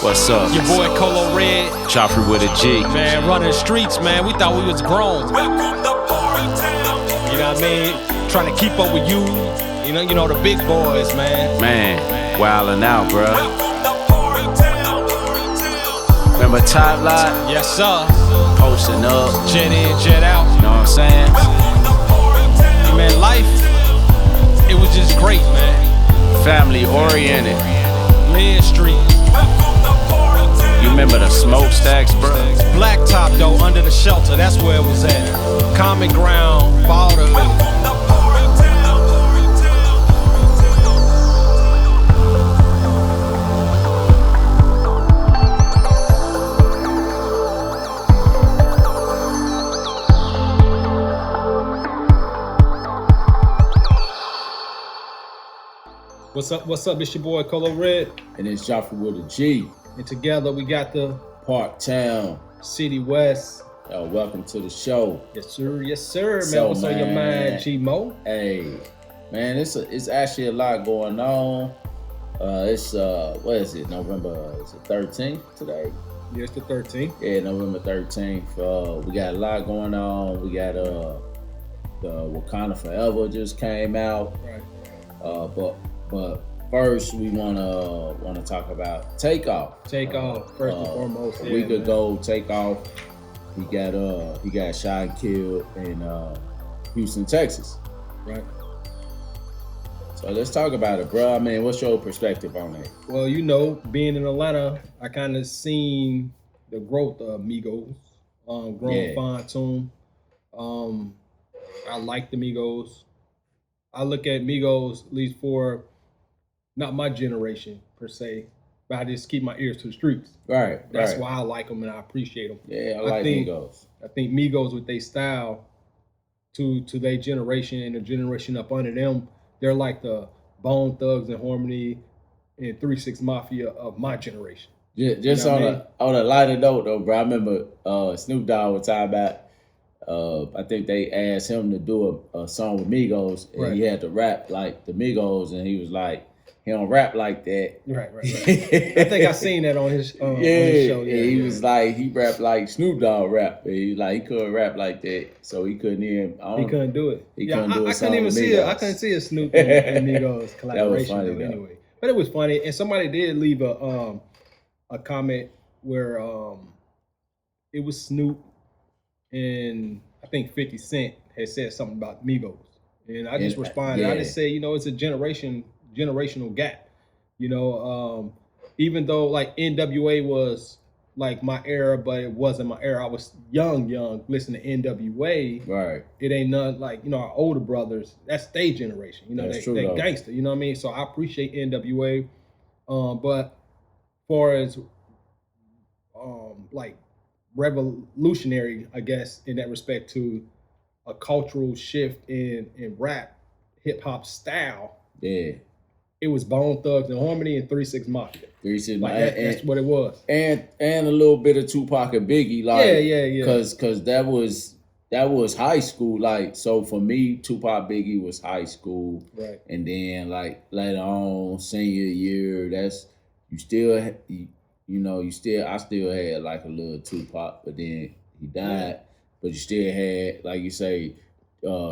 What's up? Your boy Colo Red. Joffrey with a G. Man, running the streets, man. We thought we was grown. You know what I mean? Trying to keep up with you. You know the big boys, man. Man, wildin' out, bruh. Remember Top Lot? Yes, sir. Posting up. Jet in, jet out. You know what I'm saying? Man, life, it was just great, man. Family oriented. Lynn Street. You remember the smokestacks, bruh? Blacktop, though, under the shelter. That's where it was at. Common ground, border. What's up? It's your boy Colo Red. And it's Joffrey with a G. And together we got the Parktown. City West. Welcome to the show. Yes, sir. Yes, sir. Man, So, what's on your man, mind, G-Mo? Hey, man, it's actually a lot going on. It's what is it? November 13th today? Yeah, it's the 13th. Yeah, November 13th. We got a lot going on. We got the Wakanda Forever just came out. Right. But first we wanna talk about Takeoff. Takeoff first and foremost. A week ago, Takeoff, he got shot and killed in Houston, Texas. Right. So let's talk about it, bro. I mean, what's your perspective on that? Well, being in Atlanta, I kind of seen the growth of Migos, growing fine tune. I like the Migos. I look at Migos, at least for not my generation per se, but I just keep my ears to the streets. Right. That's why I like them and I appreciate them. Yeah, I think Migos. I think Migos with their style to their generation and the generation up under them, they're like the Bone Thugs and Harmony and 3 6 Mafia of my generation. Just on a lighter note though, bro. I remember Snoop Dogg was talking about. I think they asked him to do a song with Migos, and he had to rap like the Migos, and he was like, he don't rap like that. Right. I think I seen that on his on his show. Yeah, he was like, he rapped like Snoop Dogg rap. He couldn't rap like that, so he couldn't even. He couldn't do it. He couldn't do a I song couldn't even with see Migos. it. I couldn't see a Snoop and Migos collaboration. That was funny, though. Anyway, but it was funny, and somebody did leave a comment where it was Snoop and I think 50 Cent had said something about Migos. And I just responded. I just said, it's a generational gap. Even though like NWA was like my era, but it wasn't my era. I was young, listening to NWA. Right. It ain't none like, our older brothers, that's their generation. They gangster, you know what I mean? So I appreciate NWA. But far as like revolutionary, I guess, in that respect to a cultural shift in rap, hip hop style. Yeah. It was Bone Thugs and Harmony and 3 6 Mafia. 3 6 Mafia. That's what it was. And a little bit of Tupac and Biggie, like Cause that was high school. Like, so for me, Tupac Biggie was high school. Right. And then like later on, senior year, I still had like a little Tupac, but then he died. Yeah. But you still had, like you say,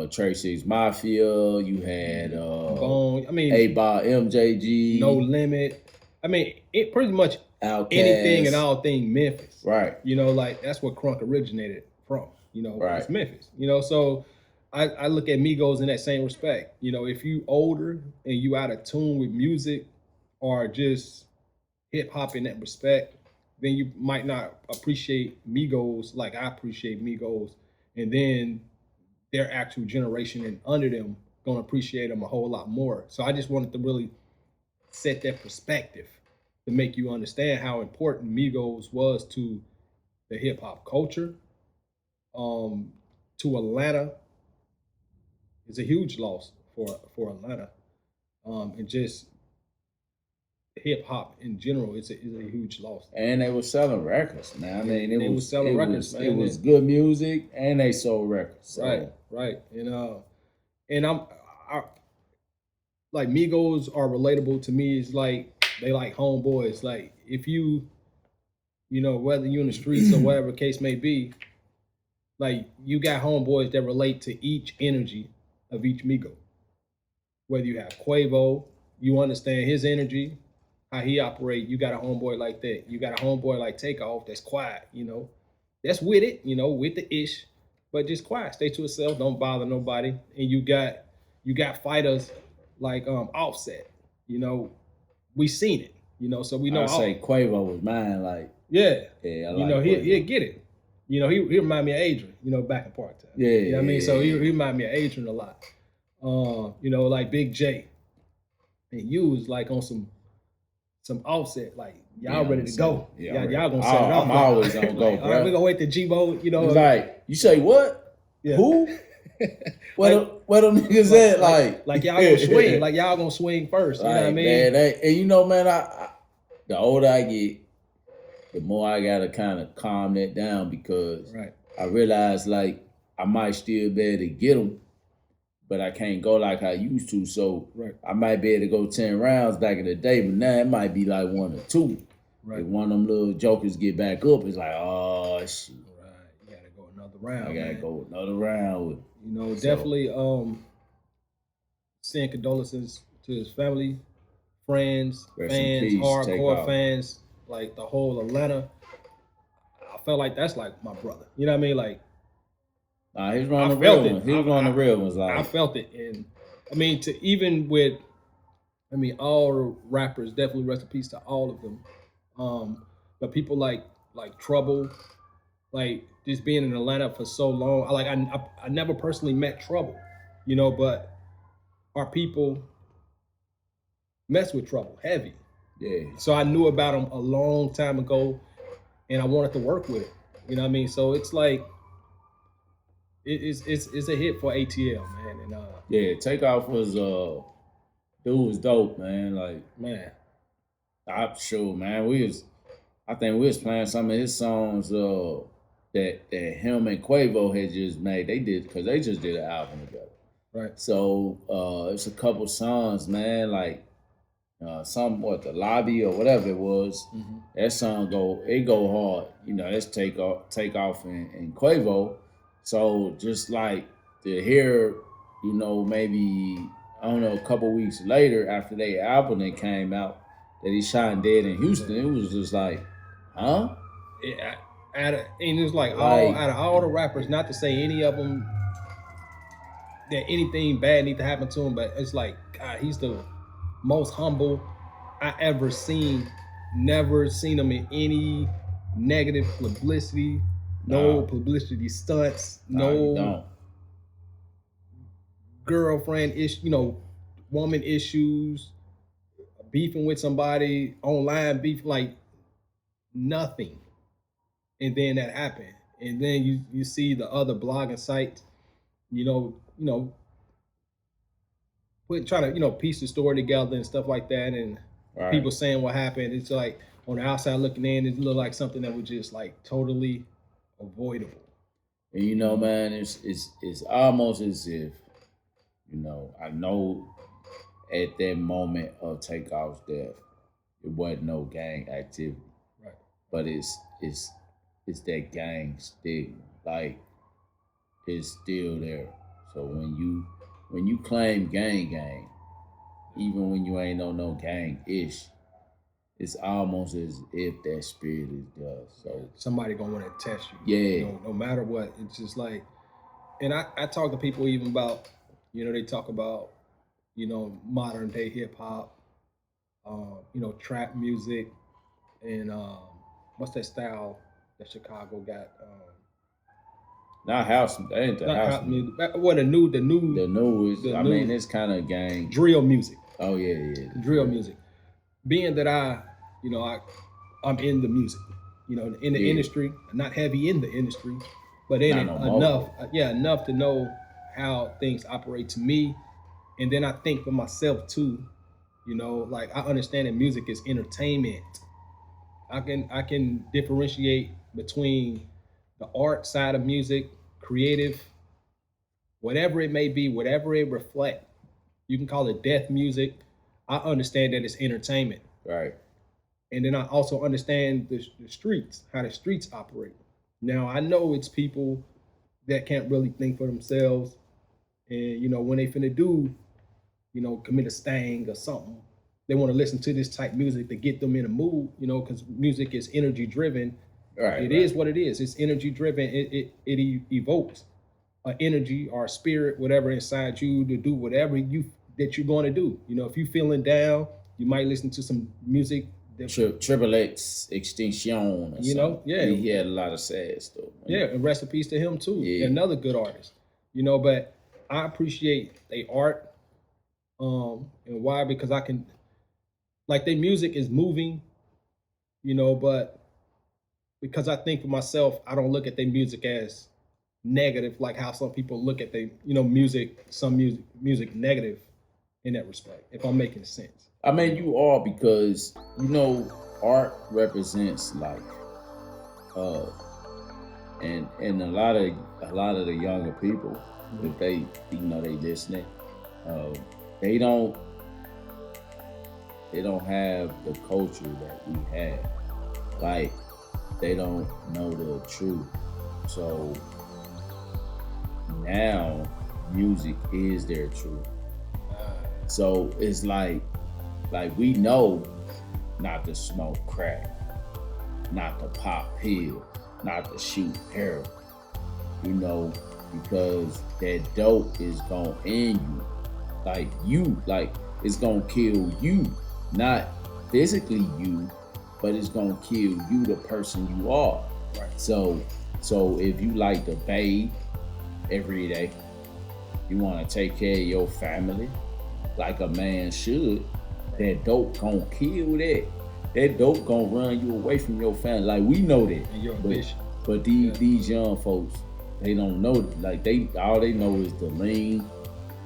Trey 6 Mafia, you had Bone, 8-Ball MJG. No Limit. It pretty much Outkast. Anything and all thing Memphis. Right. Like that's where crunk originated from. Right. It's Memphis. So I look at Migos in that same respect. If you older and you out of tune with music or just hip hop in that respect, then you might not appreciate Migos like I appreciate Migos, and then their actual generation and under them gonna appreciate them a whole lot more. So I just wanted to really set that perspective to make you understand how important Migos was to the hip hop culture, to Atlanta. It's a huge loss for Atlanta, and just hip hop in general is a huge loss. And they were selling records, man. It was selling records, man. It was good music, and they sold records. So. Right. And I like Migos are relatable to me. It's like they like homeboys. Like if you You know, whether you in the streets or whatever the case may be, like you got homeboys that relate to each energy of each Migo. Whether you have Quavo, you understand his energy, how he operate. You got a homeboy like that. You got a homeboy like Takeoff that's quiet, you know, that's with it, you know, with the ish, but just quiet, stay to itself, don't bother nobody. And you got fighters like Offset, you know, we seen it, you know, so we know. I say Quavo was mine, like yeah, I you know, he'll get it. You know, he remind me of Adrian, you know, back in part time. Yeah, you know what I mean. So he remind me of Adrian a lot. You know, like Big J, and you was like on some Offset, like y'all ready to go. Yeah, y'all gonna set it off. I'm always on go, like, bro. All right, we gonna wait till G-Bo, you know. It's like, you say what? Yeah. Who? Where them niggas at? Like y'all gonna swing, like y'all gonna swing first. You know what I mean? Man, and you know, man, I the older I get, the more I gotta kind of calm that down because I realize like I might still be able to get them, but I can't go like I used to. So I might be able to go 10 rounds back in the day, but now it might be like 1 or 2. Right. If one of them little jokers get back up, it's like, oh shit. Right. You gotta go another round. I gotta go another round with. You know, definitely send condolences to his family, friends, fans, hardcore fans, like the whole Atlanta. I felt like that's like my brother. You know what I mean? Like, he's one of the real ones. He was one of the real ones. Like, I felt it, and I mean, all the rappers, definitely rest in peace to all of them. But people like Trouble, like just being in Atlanta for so long. I never personally met Trouble, you know, but our people mess with Trouble heavy. Yeah. So I knew about him a long time ago, and I wanted to work with it. You know what I mean? So it's like it's a hit for ATL, man. And yeah, Takeoff was dude was dope, man. Like, man, I'm sure, man. I think we was playing some of his songs that him and Quavo had just made. They did because they just did an album together. Right. So it's a couple songs, man. Like the lobby or whatever it was. Mm-hmm. That song go hard. You know, that's Takeoff and Quavo. So just like to hear, you know, maybe I don't know, a couple weeks later after their album that came out that he shot dead in Houston, it was just like, huh? Yeah, and it was like out of all the rappers, not to say any of them that anything bad need to happen to him, but it's like, God, he's the most humble I ever seen. Never seen him in any negative publicity, no publicity stunts, no girlfriend issue, you know, woman issues, beefing with somebody, online beef, like nothing. And then that happened. And then you see the other blogging sites, you know, trying to, piece the story together and stuff like that, and people saying what happened. It's like on the outside looking in, it looked like something that was just like totally avoidable. And you know, man, it's almost as if, you know, I know at that moment of Takeoff's death, it wasn't no gang activity. Right. But it's that gang stigma. Like, it's still there. So when you claim gang, even when you ain't no gang-ish, it's almost as if that spirit is there. So somebody gonna want to test you. Yeah. You know, no matter what. It's just like, and I talk to people even about, they talk about, modern day hip hop, trap music, and what's that style that Chicago got? Not house. That ain't the house music. What the new is. I mean, it's kind of gang drill music. Oh yeah. Drill music. Being that I'm in the music, in the industry, not heavy in the industry, but in it enough to know how things operate to me, and then I think for myself too. Like I understand that music is entertainment. I can differentiate between the art side of music, creative, whatever it may be, whatever it reflect. You can call it death music. I understand that it's entertainment. Right. And then I also understand the streets, how the streets operate. Now I know it's people that can't really think for themselves, and when they finna do, commit a sting or something, they want to listen to this type of music to get them in a mood, because music is energy driven. It is what it is. It's energy driven. It evokes an energy or a spirit, whatever inside you to do whatever that you're going to do. If you're feeling down, you might listen to some music. Triple X Extinction. Or Yeah. He had a lot of sad stuff. Yeah, and rest in peace to him too. Yeah. Another good artist. But I appreciate their art. And why? Because I can, like, their music is moving, but because I think for myself, I don't look at their music as negative, like how some people look at their, music negative in that respect, if I'm making sense. I mean, you are, because art represents life, and a lot of the younger people, if they they listening, they don't have the culture that we have. Like, they don't know the truth. So now music is their truth. So it's like we know not to smoke crack, not to pop pills, not to shoot heroin, because that dope is gonna end you. Like it's gonna kill you, not physically you, but it's gonna kill you, the person you are. Right. So if you like to bathe every day, you wanna take care of your family like a man should, that dope gonna kill that. That dope gonna run you away from your family. Like, we know that. And your ambition. But these young folks, they don't know. Like, all they know is the lean,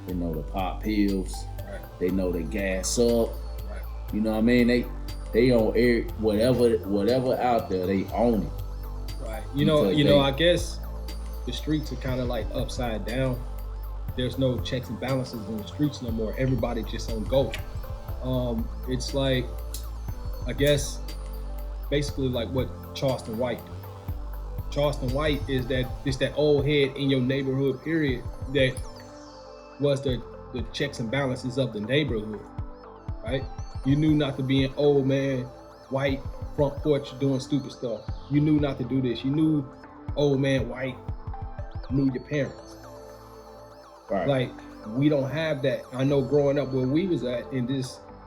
they know the pop pills, right. They know the gas up. Right. You know what I mean? They own whatever out there, they own it. Right. I guess the streets are kind of like upside down. There's no checks and balances in the streets no more. Everybody just on go. It's like, I guess, basically like what Charleston White. Charleston White is that old head in your neighborhood, period, that was the checks and balances of the neighborhood, right? You knew not to be an old man, white, front porch doing stupid stuff. You knew not to do this. You knew old man, white, knew your parents. Right. Like, we don't have that. I know growing up where we was at,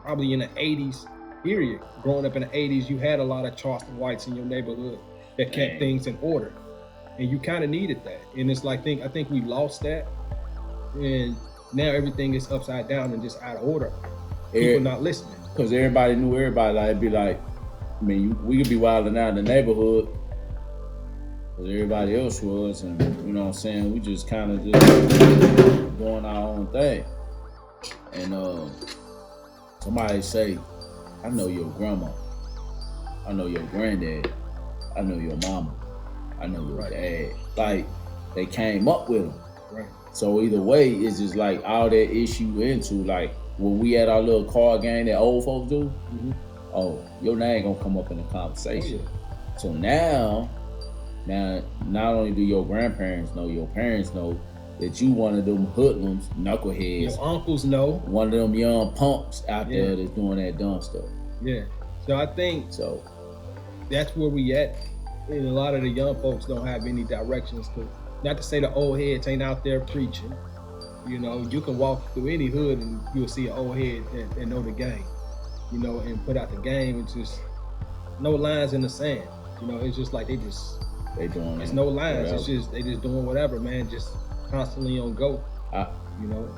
probably in the 80s period, growing up in the 80s, you had a lot of Charleston Whites in your neighborhood that kept things in order. And you kind of needed that. And it's like, I think we lost that. And now everything is upside down and just out of order. People not listening. Because everybody knew everybody. Like, it'd be like, I mean, we could be wilding out in the neighborhood because everybody else was, and you know what I'm saying, we just kind of just doing our own thing. And somebody say, I know your grandma, I know your granddad, I know your mama, I know your dad. Like, they came up with them. Right. So either way, it's just like all that issue into, like, when we had our little card game that old folks do, oh, your name gonna come up in the conversation. Yeah. So now, not only do your grandparents know, your parents know that you one of them hoodlums, knuckleheads. Your uncles know. One of them young punks out there that's doing that dumb stuff. Yeah. So I think that's where we at. And a lot of the young folks don't have any directions. Not to say the old heads ain't out there preaching. You know, you can walk through any hood and you'll see an old head and know the game. You know, and put out the game. It's just no lines in the sand. You know, it's just like they doing. It's no lines. Whatever. It's just they just doing whatever, man. Just constantly on go. You know.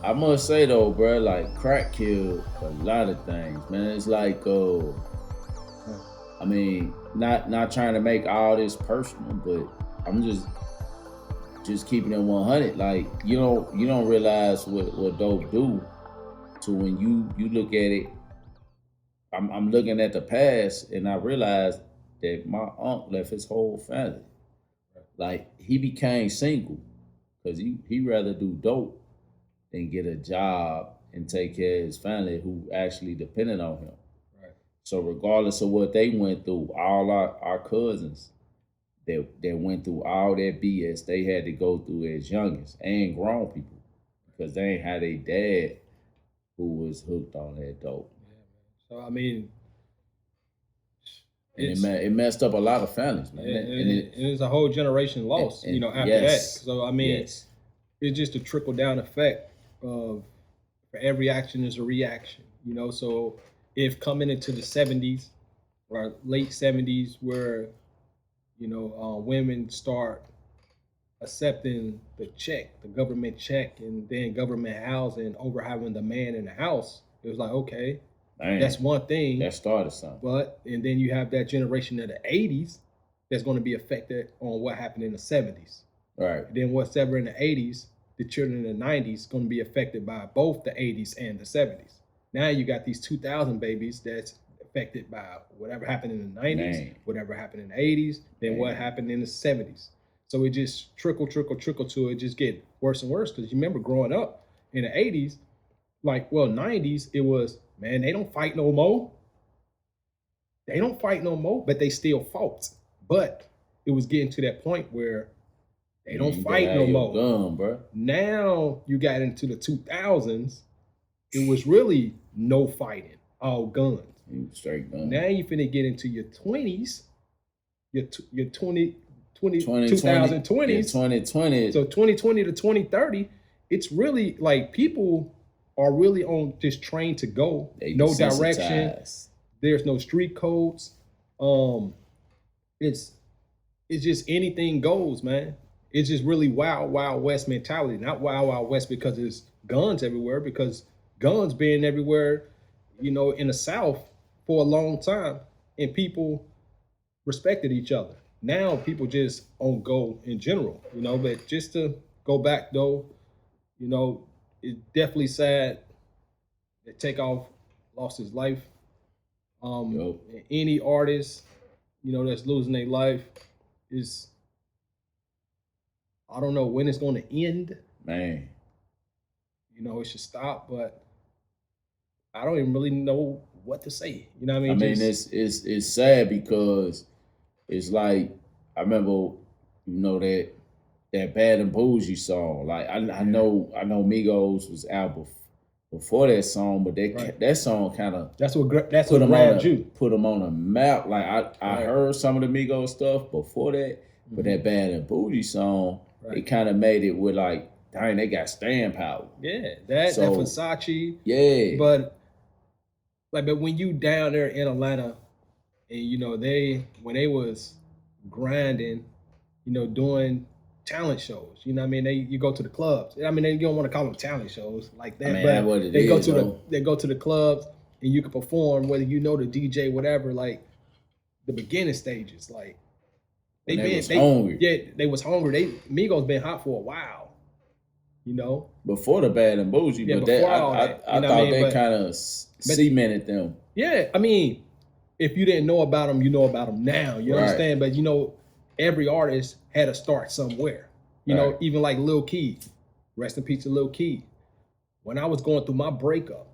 I must say though, bro, like, crack killed a lot of things, man. It's like, I mean, not trying to make all this personal, but I'm just keeping it 100. Like, you don't realize what dope do. So when you look at it, I'm looking at the past, and I realized that my uncle left his whole family. Like, he became single because he rather do dope than get a job and take care of his family who actually depended on him. Right. So regardless of what they went through, all our cousins that went through all that BS they had to go through as youngins and grown people because they ain't had a dad who was hooked on that dope. Yeah, man. So I mean, And it's it messed up a lot of families, man. and it's a whole generation lost, and after yes, that. So I mean, yes, it's just a trickle down effect of for every action is a reaction, So if coming into the 70s or late 70s, where women start accepting the government check, and then government housing over having the man in the house, it was like, okay, man, that's one thing. that started something. But and then you have that generation of the 80s that's going to be affected on what happened in the 70s. Right. And then whatever in the 80s, the children in the 90s going to be affected by both the 80s and the 70s. Now you got these 2000 babies that's affected by whatever happened in the 90s, Man. whatever happened in the 80s, then what happened in the 70s. So it just trickle to it just get worse and worse. Because you remember growing up in the 80s, 90s, it was, man, they don't fight no more. They don't fight no more, but they still fought. But it was getting to that point where they don't fight no more. Gun, bro. Now you got into the 2000s, it was really no fighting, all guns. Straight gun. Now you finna get into your 20s, your 2020s. Yeah, 2020. So 2020 to 2030, it's really like people are really on this train to go. No direction. There's no street codes. It's just anything goes, man. It's just really wild west mentality. Not wild west because there's guns everywhere, because guns being everywhere, in the South for a long time, and people respected each other. Now people just on go in general, but just to go back though, it's definitely sad that Takeoff lost his life. Any artist, that's losing their life is, I don't know when it's going to end. Man. It should stop, but I don't even really know what to say. You know what I mean? I mean, it's sad because it's like, I remember, that Bad and Bougie song. Like I know Migos was out before that song, but that song kind of that's what grabbed you. Put them on a map. Like I heard some of the Migos stuff before that, but that Bad and Bougie song, it kind of made it with like, dang, they got staying power. Yeah, that Versace. Yeah, but when you down there in Atlanta, and when they was grinding, doing talent shows. You know what I mean? You go to the clubs. I mean, you don't want to call them talent shows like that, but they go to the clubs and you can perform, whether the DJ, whatever, like the beginning stages. Like they was hungry. Yeah, they was hungry. Migos been hot for a while. Before the Bad and Bougie, but I thought they kind of cemented them. Yeah, I mean, if you didn't know about them, you know about them now. You understand? But every artist had to start somewhere. Even like Lil Key, rest in peace to Lil Key. When I was going through my breakup,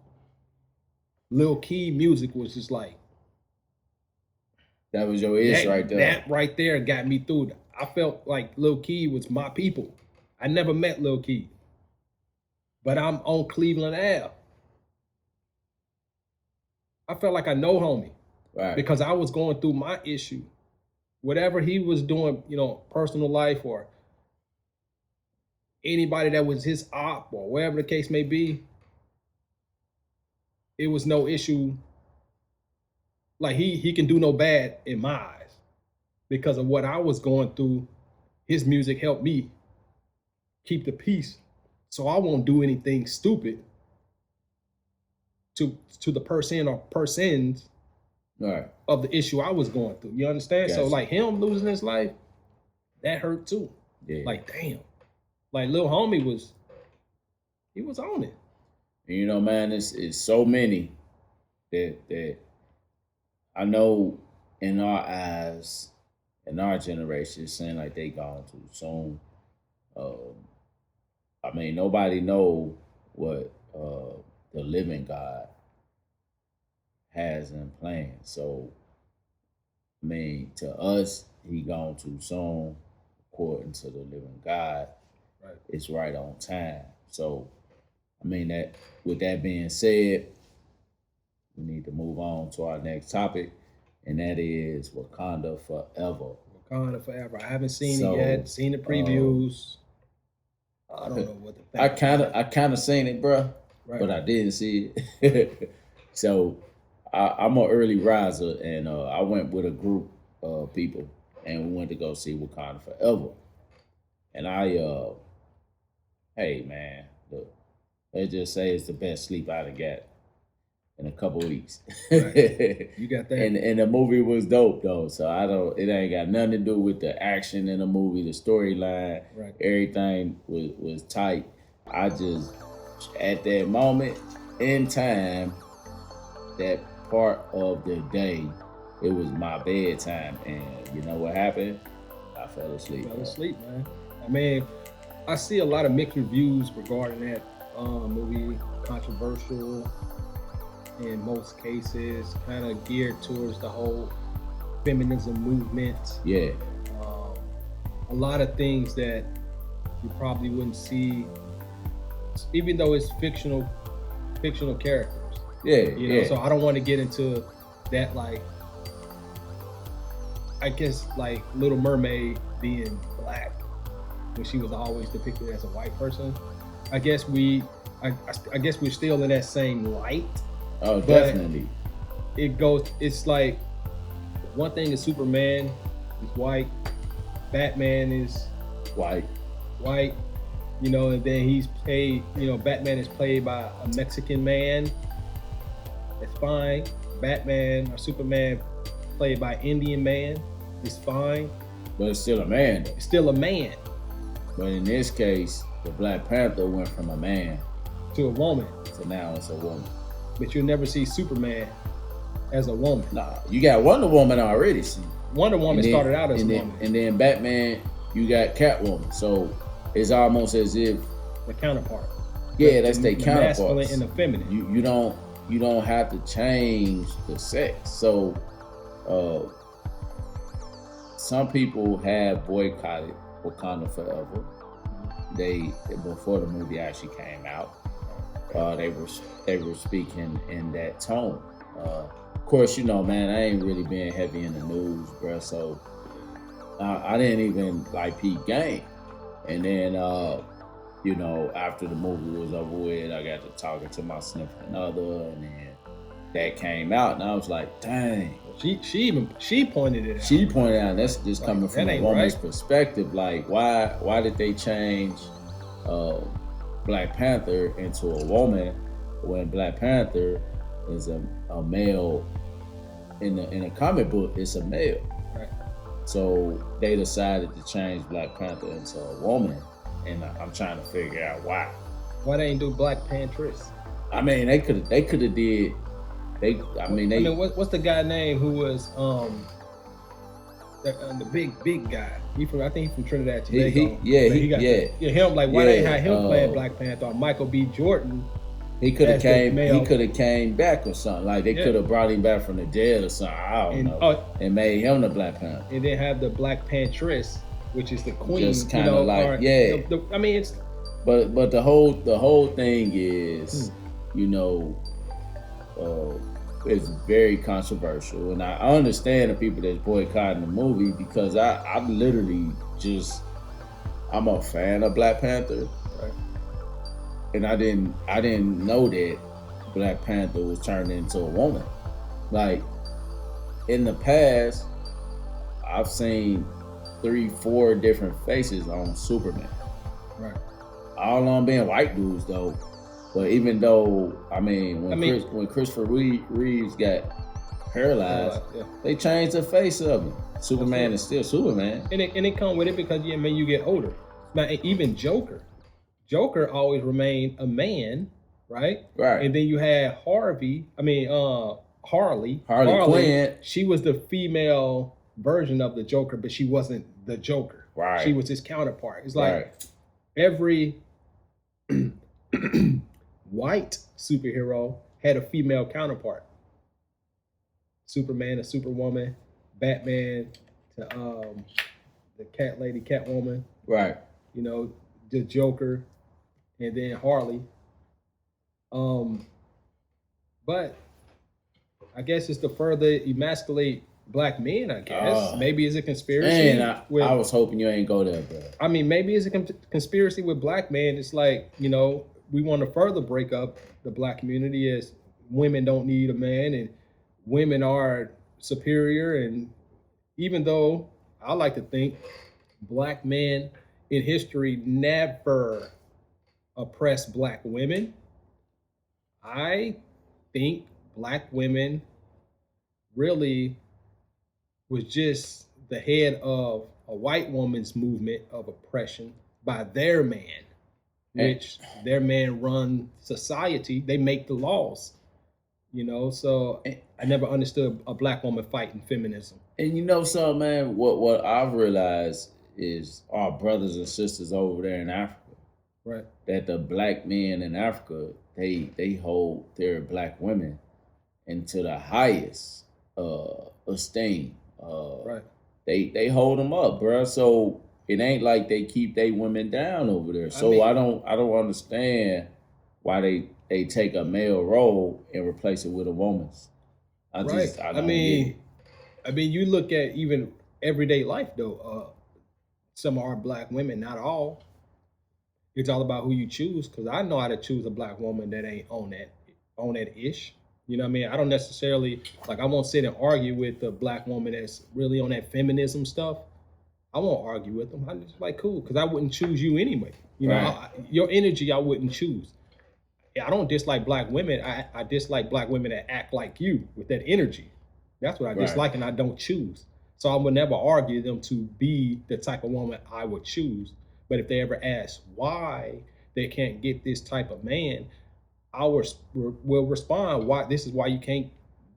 Lil Key music was just like, that was your ish right there. That right there got me through. I felt like Lil Key was my people. I never met Lil Key, but I'm on Cleveland Ave. I felt like I know homie, because I was going through my issue. Whatever he was doing, personal life or anybody that was his op or whatever the case may be, it was no issue. Like he can do no bad in my eyes because of what I was going through. His music helped me keep the peace, so I won't do anything stupid to the person or persons of the issue I was going through. You understand? Gotcha. So like him losing his life, that hurt too. Yeah. Like damn. Like Lil Homie was on it. And man, it's so many that I know in our eyes, in our generation, it seems like they gone too soon. I mean, nobody know what the living God has in plan. So, I mean, to us, he gone too soon, according to the living God. Right. It's right on time. So, I mean, that with that being said, we need to move on to our next topic, and that is Wakanda Forever. Wakanda Forever. I haven't seen So, it yet. Seen the previews. I don't know what to think. I kind of seen it, bro, Right. but I didn't see it. So I'm an early riser, and I went with a group of people, and we went to go see Wakanda Forever. And hey man, look, let's just say it's the best sleep I'd have got in a couple weeks. Right. You got that. And the movie was dope though, so it ain't got nothing to do with the action in the movie, the storyline, Right. everything was tight. I just, at that moment in time, that part of the day, it was my bedtime, and you know what happened? I fell asleep. Fell asleep, man. I mean, I see a lot of mixed reviews regarding that movie. Controversial in most cases, kind of geared towards the whole feminism movement. Yeah. A lot of things that you probably wouldn't see, even though it's fictional characters. Yeah, You know, so I don't want to get into that, like, I guess, like Little Mermaid being black when she was always depicted as a white person. I guess I guess we're still in that same light. Oh, definitely. It's like, one thing is Superman is white, Batman is White. you know, and then he's played, you know, Batman is played by a Mexican man. It's fine. Batman or Superman played by Indian man. It's fine. But it's still a man though. It's still a man But in this case, the Black Panther went from a man to a woman. to now it's a woman. But you'll never see Superman as a woman. Nah, you got Wonder Woman already. See. Wonder Woman started out as a woman. And then Batman, you got Catwoman. So it's almost as if The counterpart. yeah, that's their the counterparts. masculine and the feminine. You don't have to change the sex. So some people have boycotted Wakanda Forever. They, before the movie actually came out, they were speaking in that tone. Of course, you know, man, I ain't really been heavy in the news, bro. So I didn't even like peep game. And then you know, after the movie was over with, I got to talking to my significant other, and then that came out, and I was like, dang. She pointed it out. She pointed out, that's just coming Like, from that a ain't woman's right. perspective. Like, why did they change Black Panther into a woman when Black Panther is a male? In a comic book, it's a male. Right. So they decided to change Black Panther into a woman, and I'm trying to figure out why. Why they ain't do Black Pantress? I mean, they could have did. What's the guy name who was the big guy? I think he's from Trinidad Tobago. Him. Like, why they ain't had him playing Black Panther? Or Michael B. Jordan. He could have as the came. male. He could have came back or something. Like they could have brought him back from the dead or something. I don't know. And made him the Black Panther. And then have the Black Pantress, which is the queen. Just kind of like I mean, it's. But the whole thing is, you know, it's very controversial, and I understand the people that's boycotting the movie because I literally just, I'm a fan of Black Panther. Right. And I didn't know that Black Panther was turned into a woman. Like, in the past, I've seen 3-4 different faces on Superman. Right. All of them being white dudes though. But even though, when Christopher Reeves got paralyzed, they changed the face of him. Superman is still Superman. And it come with it because you get older. Now, even Joker always remained a man, right? Right. And then you had Harley Quinn. She was the female version of the Joker, but she wasn't the Joker. Right. She was his counterpart. It's like every white superhero had a female counterpart. Superman to Superwoman, Batman to the cat lady, Catwoman, Right. you know, the Joker, and then Harley. Um, but I guess it's to further emasculate black men. I guess maybe it's a conspiracy. Man, I was hoping you ain't go there, bro. I mean, maybe it's a conspiracy with black men. It's like, you know, we want to further break up the black community as women don't need a man and women are superior. And even though I like to think black men in history never oppressed black women, I think black women really was just the head of a white woman's movement of oppression by their man, which their man run society. They make the laws, you know. So I never understood a black woman fighting feminism. And you know something, man, what I've realized is our brothers and sisters over there in Africa, Right. that the black men in Africa, they hold their black women into the highest esteem. Right. They hold them up, bro. So it ain't like they keep they women down over there. So I don't understand why they take a male role and replace it with a woman's. I mean, you look at even everyday life though. Some of our black women, not all. It's all about who you choose. Because I know how to choose a black woman that ain't on that ish. You know what I mean? I don't necessarily I won't sit and argue with a black woman that's really on that feminism stuff. I won't argue with them. I'm just like, cool, because I wouldn't choose you anyway. You know, your energy I wouldn't choose. I don't dislike black women. I dislike black women that act like you with that energy. That's what I dislike, and I don't choose. So I would never argue them to be the type of woman I would choose. But if they ever ask why they can't get this type of man, I will respond, why this is why you can't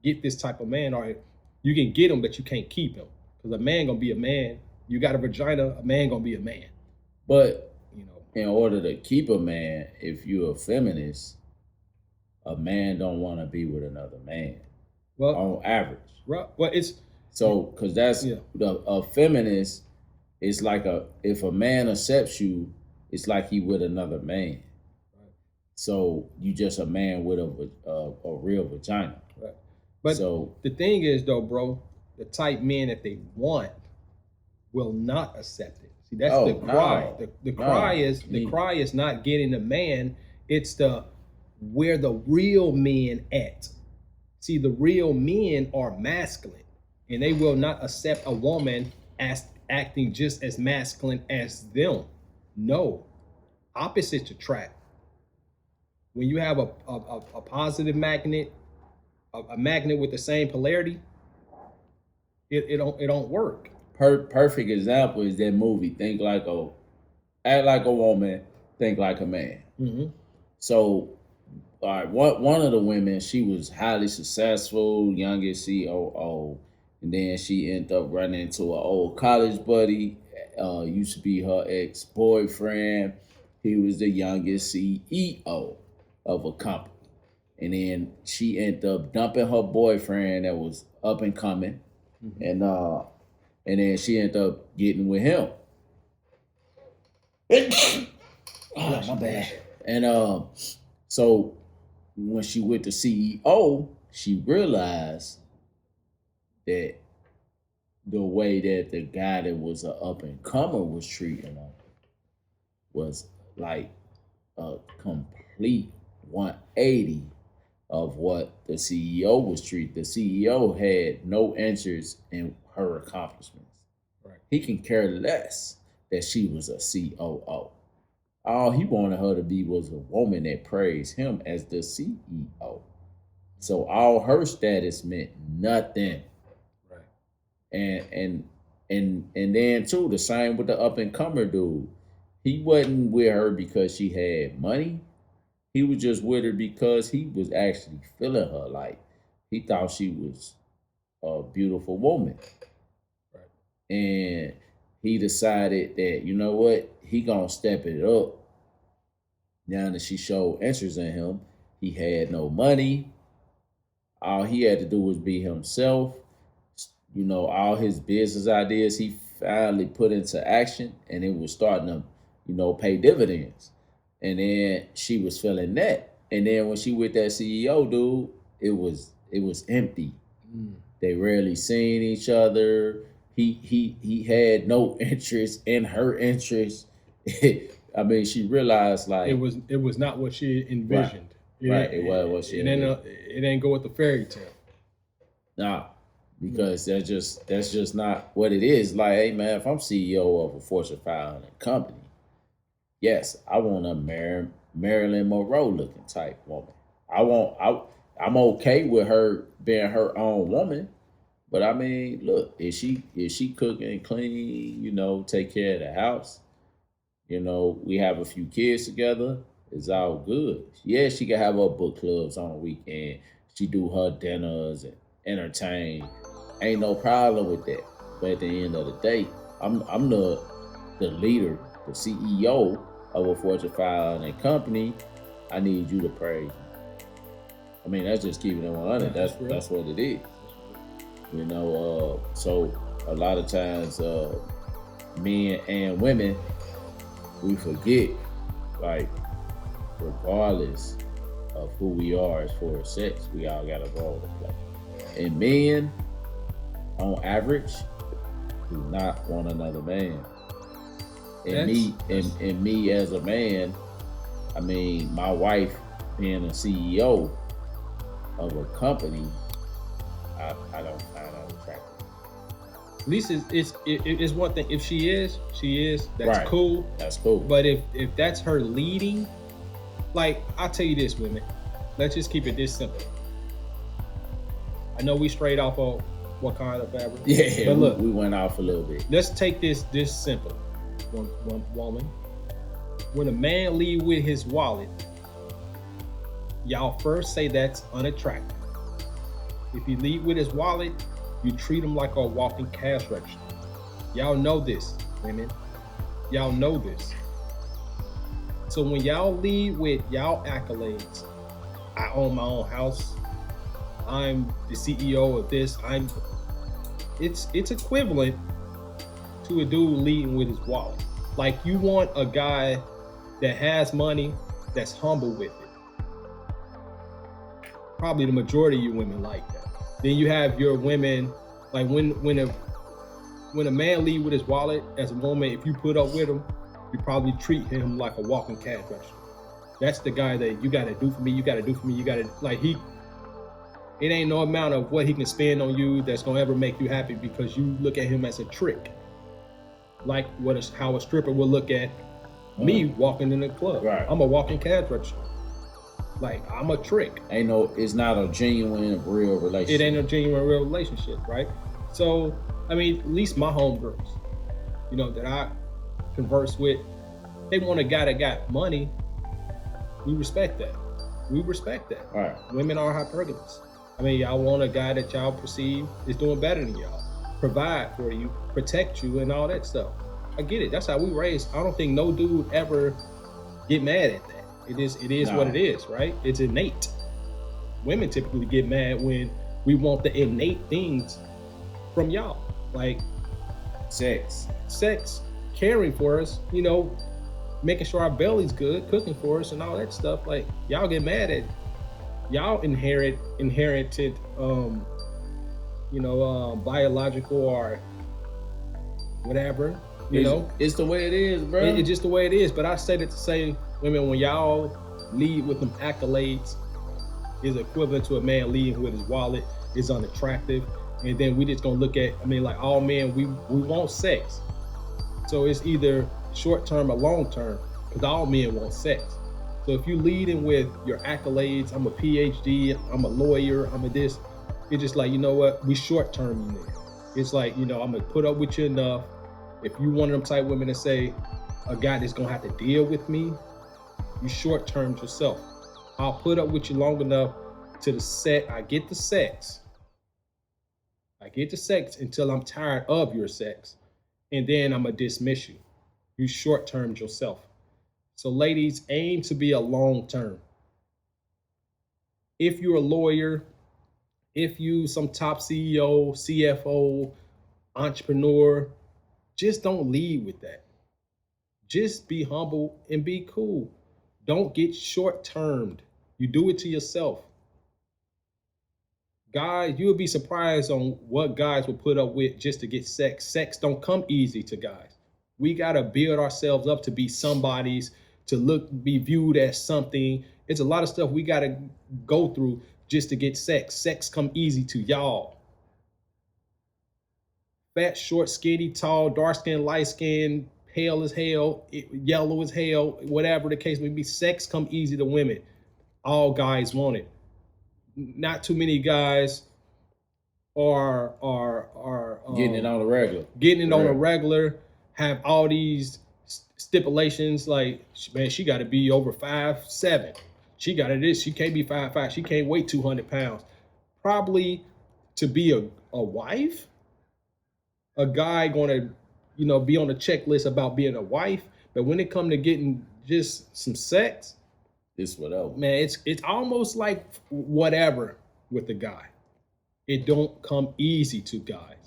get this type of man, or you can get him, but you can't keep him. Because a man gonna be a man. You got a vagina, a man gonna be a man. But you know, in order to keep a man, if you're a feminist, a man don't want to be with another man. Well, on average. Right. Well, it's so because that's a feminist. It's like if a man accepts you, it's like he with another man. So you just a man with a real vagina. Right. But so the thing is though, bro, the type men that they want will not accept it. See, that's the cry. No, the cry is not getting a man. It's where the real men at. See, the real men are masculine, and they will not accept a woman as acting just as masculine as them. No, opposites attract. When you have a positive magnet, a magnet with the same polarity, it don't work. Perfect example is that movie. Act like a woman, think like a man. Mm-hmm. So, all right, one of the women, she was highly successful, youngest COO, and then she ended up running into an old college buddy. Used to be her ex-boyfriend. He was the youngest CEO of a company, and then she ended up dumping her boyfriend that was up and coming, mm-hmm. And then she ended up getting with him. Oh, my bad. And so when she went to CEO, she realized that the way that the guy that was an up and comer was treating her was like a complete 180 of what the CEO was treating. The CEO had no interest in her accomplishments. Right. He can care less that she was a COO. All he wanted her to be was a woman that praised him as the CEO. So all her status meant nothing. Right. And then too, the same with the up and comer dude. He wasn't with her because she had money. He was just with her because he was actually feeling her. Like, he thought she was a beautiful woman. Right. And he decided that, you know what, he gonna step it up. Now that she showed interest in him, he had no money. All he had to do was be himself. All his business ideas he finally put into action, and it was starting to, pay dividends. And then she was feeling that. And then when she with that CEO dude, it was empty. They rarely seen each other. He had no interest in her interest. I mean, she realized like it was not what she envisioned. Right, it was what she envisioned. It ain't go with the fairy tale. Nah, because that's just not what it is. Like, hey man, if I'm CEO of a Fortune 500 company, yes, I want a Marilyn Monroe looking type woman. I'm okay with her being her own woman, but I mean, look, is she cooking and clean? Take care of the house. We have a few kids together. It's all good. Yeah, she can have her book clubs on the weekend. She do her dinners and entertain. Ain't no problem with that. But at the end of the day, I'm the leader, the CEO of a Fortune 500 company. I need you to praise me. I mean, that's just keeping it 100. That's what it is. So a lot of times, men and women, we forget, like, regardless of who we are as far as sex, we all got a role to play. And men, on average, do not want another man. And me as a man, I mean, my wife being a CEO of a company, I don't find that attractive. At least it's one thing. If she is, that's Right. cool. That's cool. But if that's her leading, like, I'll tell you this, women, let's just keep it this simple. I know we strayed off of Wakanda Forever. Yeah, but look, we went off a little bit. let's take this simple. One woman. When a man leave with his wallet, y'all first say that's unattractive. If he leave with his wallet, you treat him like a walking cash register. Y'all know this, women. Y'all know this. So when y'all leave with y'all accolades, I own my own house, I'm the CEO of this, it's equivalent to a dude leading with his wallet. Like, you want a guy that has money, that's humble with it. Probably the majority of you women like that. Then you have your women, like, when a man leave with his wallet, as a woman, if you put up with him, you probably treat him like a walking cash register. That's the guy that you gotta do for me, you gotta, like, it ain't no amount of what he can spend on you that's gonna ever make you happy, because you look at him as a trick. Like how a stripper will look at me walking in the club. Right. I'm a walking cash register. Like, I'm a trick. It's not a genuine, real relationship. It ain't a genuine, real relationship, right? So, I mean, at least my homegirls, that I converse with, they want a guy that got money. We respect that. Right. Women are hypergamous. I mean, y'all want a guy that y'all perceive is doing better than y'all, provide for you, protect you, and all that stuff. I get it. That's how we raised. I don't think no dude ever get mad at that. It is No. what it is, right? It's innate. Women typically get mad when we want the innate things from y'all, like Sex, caring for us, making sure our belly's good, cooking for us, and all that stuff. Like, y'all get mad at, y'all inherited, biological or whatever, It's the way it is, bro. It's just the way it is. But I say that to say, women, when y'all lead with them accolades, is equivalent to a man leading with his wallet, is unattractive. And then we just gonna look at, like, all men, we want sex. So it's either short term or long term, because all men want sex. So if you leading with your accolades, I'm a PhD, I'm a lawyer, I'm a this, it's just like, you know what, we short term you there. It's like, I'm gonna put up with you enough. If you one of them type women that say, a guy that's gonna have to deal with me, you short termed yourself. I'll put up with you long enough to the set. I get the sex until I'm tired of your sex, and then I'm gonna dismiss you. You short termed yourself. So ladies, aim to be a long term. If you're a lawyer, if you some top CEO, CFO, entrepreneur, just don't lead with that. Just be humble and be cool. Don't get short-termed. You do it to yourself. Guys, you would be surprised on what guys will put up with just to get sex. Sex don't come easy to guys. We gotta build ourselves up to be somebody's, to be viewed as something. It's a lot of stuff we gotta go through just to get sex. Sex come easy to y'all. Fat, short, skinny, tall, dark skin, light skin, pale as hell, yellow as hell, whatever the case may be. Sex come easy to women. All guys want it. Not too many guys are Getting it on the regular. Getting it on a regular. Have all these stipulations like, man, she got to be over 5'7". She got to this. She can't be 5'5". She can't weigh 200 pounds. Probably to be a wife, a guy going to, be on the checklist about being a wife. But when it come to getting just some sex, it's whatever. Man, it's almost like whatever with the guy. It don't come easy to guys.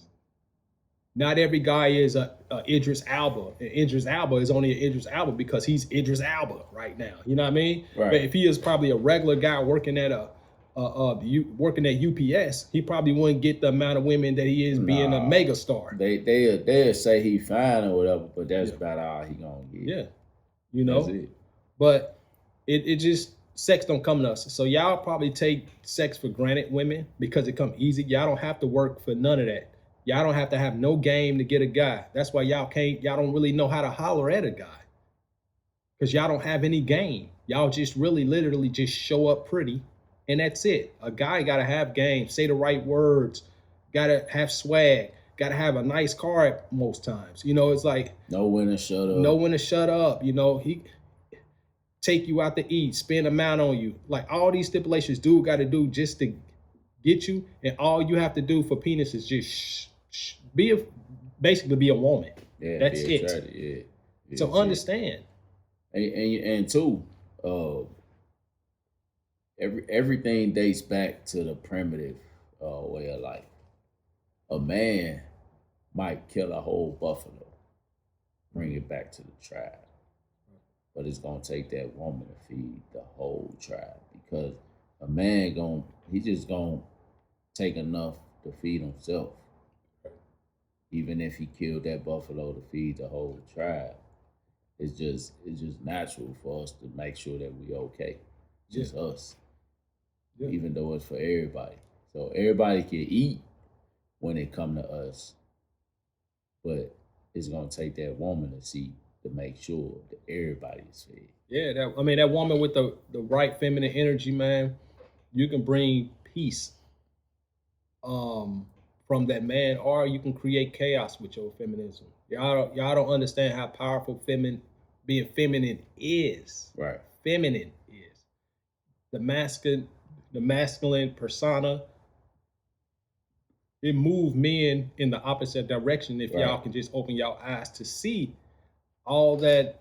Not every guy is a Idris Elba. And Idris Elba is only an Idris Elba because he's Idris Elba right now. You know what I mean? Right. But if he is probably a regular guy working at working at UPS, he probably wouldn't get the amount of women that he is being a mega star. They'll say he fine or whatever, but that's about all he gonna get. Yeah, That's it. But it just, sex don't come to us. So y'all probably take sex for granted, women, because it come easy. Y'all don't have to work for none of that. Y'all don't have to have no game to get a guy. That's why y'all don't really know how to holler at a guy. Because y'all don't have any game. Y'all just really literally just show up pretty and that's it. A guy gotta have game, say the right words, gotta have swag, gotta have a nice car at most times. It's like know when to shut up. Know when to shut up. He take you out to eat, spend amount on you. Like all these stipulations dude gotta do just to get you, and all you have to do for penis is just basically be a woman. Yeah, that's it. Yeah. So understand. And two, everything dates back to the primitive way of life. A man might kill a whole buffalo, bring it back to the tribe, but it's gonna take that woman to feed the whole tribe, because a man he just gonna take enough to feed himself. Even if he killed that buffalo to feed the whole tribe, it's just natural for us to make sure that we okay. Just us. Yeah. Even though it's for everybody. So everybody can eat when it come to us, but it's gonna take that woman to make sure that everybody's fed. Yeah, that woman with the right feminine energy, man, you can bring peace from that man, or you can create chaos with your feminism. Y'all don't understand how powerful being feminine is. Right. Feminine is. The masculine persona, it moves men in the opposite direction if y'all can just open your eyes to see all that,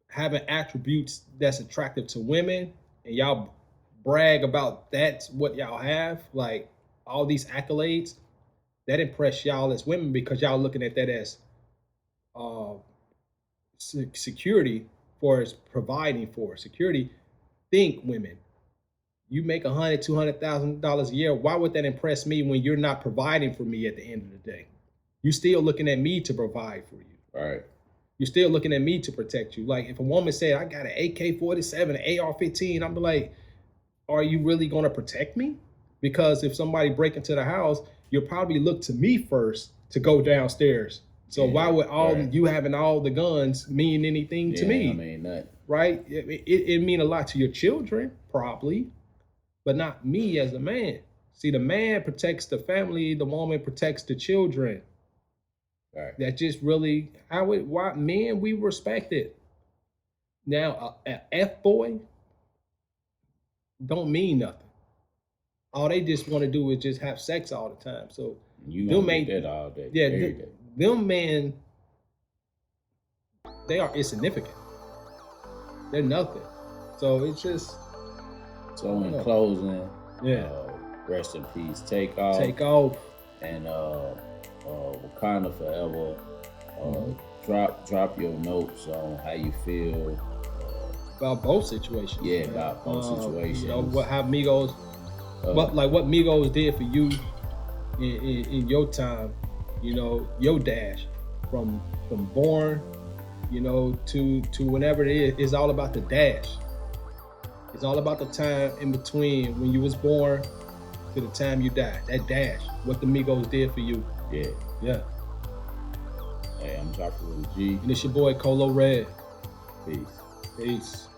having attributes that's attractive to women, and y'all brag about that's what y'all have, like all these accolades that impress y'all as women, because y'all looking at that as security, for as providing for security. Think, women, you make $100,000-$200,000 a year. Why would that impress me when you're not providing for me at the end of the day? You still looking at me to provide for you. Right. You're still looking at me to protect you. Like if a woman said, I got an AK-47, an AR-15, I'm like, are you really going to protect me? Because if somebody break into the house, you'll probably look to me first to go downstairs. So why would you having all the guns mean anything to me? I mean that. Right? It mean a lot to your children, probably, but not me as a man. See, the man protects the family, the woman protects the children. Right. That just really, why men, we respect it. Now, an F-boy don't mean nothing. All they just want to do is just have sex all the time. So you don't make that all day. Yeah, them men, they are insignificant. They're nothing. So it's just. So in closing, rest in peace, Takeoff. Takeoff. And Wakanda Forever. Drop your notes on how you feel about both situations. Yeah, about both situations. You know, how Migos, what Migos did for you in your time. You know, your dash from born, you know, to whenever it is. It's all about the dash. It's all about the time in between when you was born to the time you died. That dash, what the Migos did for you. Yeah. Yeah. Hey, I'm Joshua G. And it's your boy Colo Red. Peace. Peace.